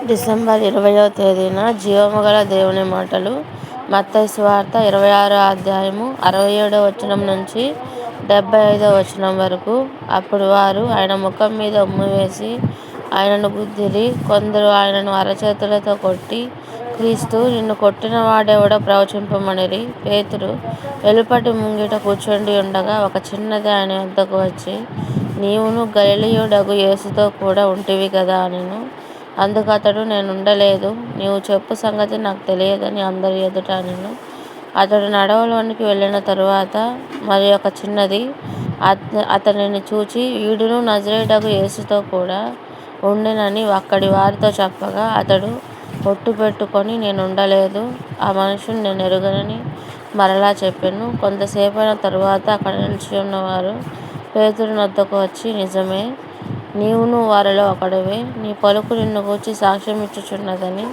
December 20వ తేదీన జీవముగల దేవుని మాటలు. మత్తయి సువార్త 26వ అధ్యాయము 67వ వచనం నుంచి 75వ వచనం వరకు. అప్పుడు వారు ఆయన ముఖం మీద ఉమ్మివేసి ఆయనను గుద్దిరి. కొందరు ఆయనను అరచేతులతో కొట్టి, క్రీస్తు, నిన్ను కొట్టిన వాడెవడో ప్రవచింపమనిరి. పేతురు వెలుపటి ముంగిట కూర్చుండి ఉండగా ఒక చిన్నది ఆయన యొద్దకు వచ్చి, నీవును గలిలయుడగు యేసుతో కూడా ఉంటివి కదా అనెను. అందుకు అతడు, నేనుండలేదు, నీవు చెప్పు సంగతి నాకు తెలియదని అందరి ఎదుట అనెను. అతడు నడవలోనికి వెళ్ళిన తరువాత మరి ఒక చిన్నది అతనిని చూచి, వీడును నజరేయుడగు యేసుతో కూడా ఉండెనని అక్కడి వారితో చెప్పగా, అతడు ఒట్టు పెట్టుకొని, నేనుండలేదు, ఆ మనుష్యుని నేనెరుగనని మరలా చెప్పెను. కొంతసేపైన తరువాత అక్కడ నిలిచియున్నవారు పేతురు నొద్దకు వచ్చి, నిజమే, నీవును వారిలో ఒకడివే, నీ పలుకు నిన్ను గూర్చి సాక్ష్యమిచ్చుచున్నదని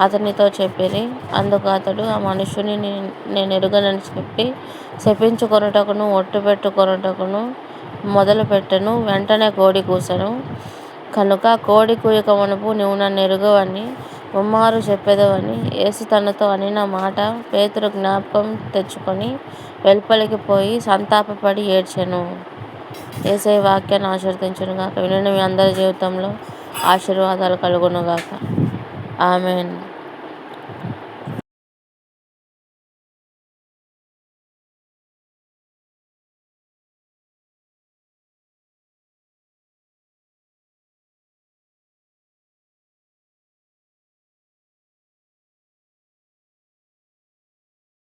అతనితో చెప్పిరి. అందుకు అతడు ఆ మనుష్యుని నేనెరుగనని చెప్పి శపించుకొనుటకును ఒట్టు పెట్టుకొనుటకును మొదలుపెట్టెను. వెంటనే కోడి కూసెను. కనుక కోడి కూయక మునుపు నీవు నన్నెరుగవని ముమ్మారు చెప్పెదవని యేసు తనతో అనిన మాట పేతురు జ్ఞాపకం తెచ్చుకొని వెలుపలికి పోయి సంతాపపడి ఏడ్చెను. యేసయ్య వాక్యాన్ని ఆశీర్వదించునుగాక. వినిన మీ అందరి జీవితంలో ఆశీర్వాదాలు కలుగునుగాక. ఆమేన్.